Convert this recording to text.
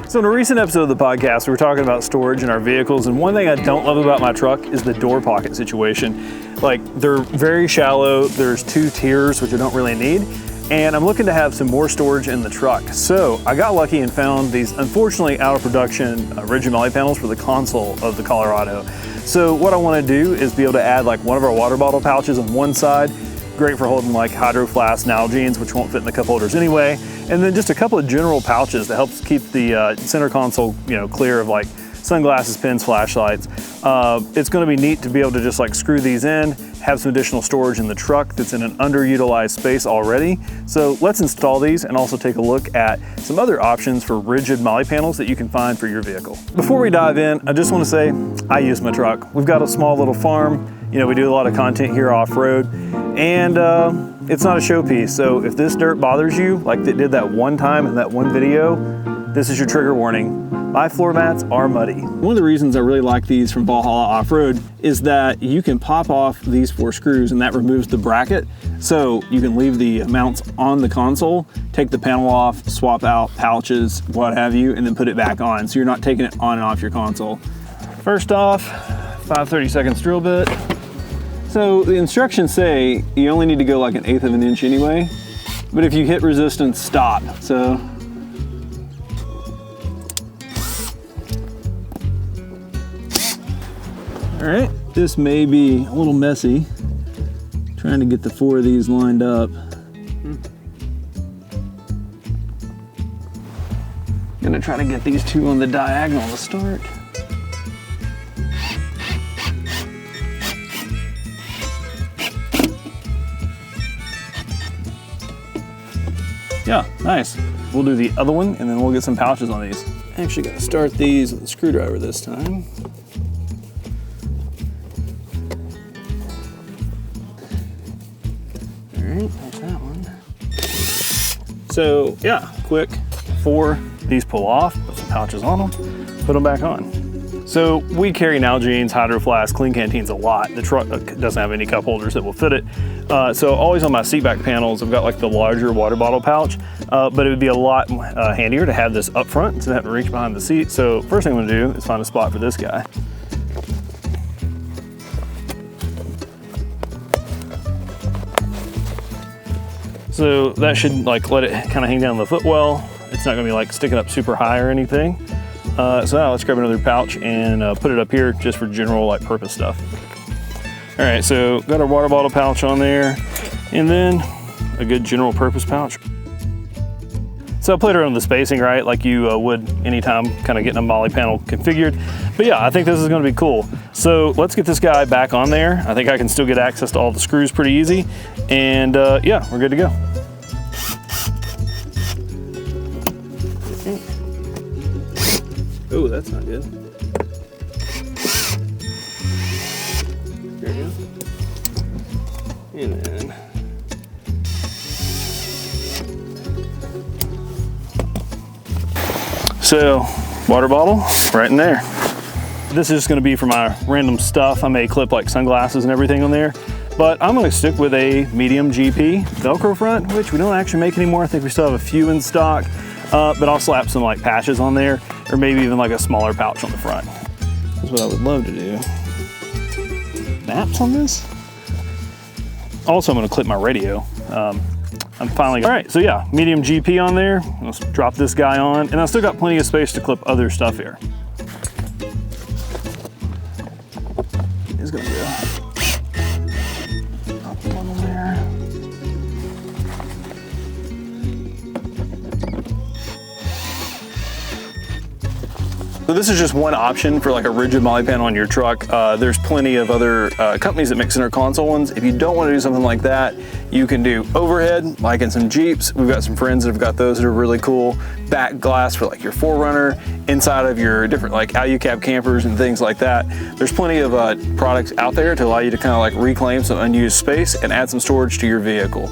So in a recent episode of the podcast, we were talking about storage in our vehicles, and one thing I don't love about my truck is the door pocket situation. Like, they're very shallow, there's 2 tiers, which I don't really need, and I'm looking to have some more storage in the truck. So I got lucky and found these, unfortunately out of production, rigid Molle panels for the console of the Colorado. So what I want to do is be able to add like one of our water bottle pouches on one side, great for holding like hydro flasks, Nalgene's, which won't fit in the cup holders anyway, and then just a couple of general pouches that helps keep the center console, clear of like sunglasses, pens, flashlights. It's going to be neat to be able to just like screw these in, have some additional storage in the truck that's in an underutilized space already. So let's install these and also take a look at some other options for rigid Molle panels that you can find for your vehicle. Before we dive in, I just want to say I use my truck. We've got a small little farm. We do a lot of content here off-road, and it's not a showpiece. So if this dirt bothers you, like it did that one time in that one video, this is your trigger warning. My floor mats are muddy. One of the reasons I really like these from Valhalla Off-Road is that you can pop off these 4 screws and that removes the bracket. So you can leave the mounts on the console, take the panel off, swap out pouches, what have you, and then put it back on. So you're not taking it on and off your console. First off, 5/32 drill bit. So the instructions say you only need to go like 1/8 of an inch anyway, but if you hit resistance, stop. So all right, this may be a little messy, trying to get the 4 of these lined up. Gonna try to get these 2 on the diagonal to start. Yeah, nice. We'll do the other one and then we'll get some pouches on these. Actually gotta start these with a screwdriver this time. There's that one. So yeah, quick 4, these pull off, put some pouches on them, put them back on. So we carry Nalgene's, hydro flasks, clean canteens a lot. The truck doesn't have any cup holders that will fit it. So always on my seat back panels, I've got like the larger water bottle pouch, but it would be a lot handier to have this up front instead of having to reach behind the seat. So first thing I'm gonna do is find a spot for this guy. So that should like let it kind of hang down the footwell. It's not gonna be like sticking up super high or anything. So now let's grab another pouch and put it up here just for general like purpose stuff. All right, so got our water bottle pouch on there and then a good general purpose pouch. So I played around with the spacing, right? Like you would anytime kind of getting a Molle panel configured. But yeah, I think this is gonna be cool. So let's get this guy back on there. I think I can still get access to all the screws pretty easy. And yeah, we're good to go. Oh, that's not good. There we go. And then so water bottle right in there. This is just going to be for my random stuff. I may clip like sunglasses and everything on there, but I'm going to stick with a medium GP Velcro front, which we don't actually make anymore. I think we still have a few in stock, but I'll slap some like patches on there, or maybe even like a smaller pouch on the front. That's what I would love to do. Maps on this? Also, I'm going to clip my radio. I'm finally, all right, so yeah, medium GP on there. Let's drop this guy on, and I still got plenty of space to clip other stuff here. It's gonna go. Drop one on there. So this is just one option for like a rigid Molle panel on your truck. There's plenty of other companies that make center console ones. If you don't want to do something like that, you can do overhead, like in some Jeeps. We've got some friends that have got those that are really cool. Back glass for like your 4Runner, inside of your different like Alu-cab campers and things like that. There's plenty of products out there to allow you to kind of like reclaim some unused space and add some storage to your vehicle.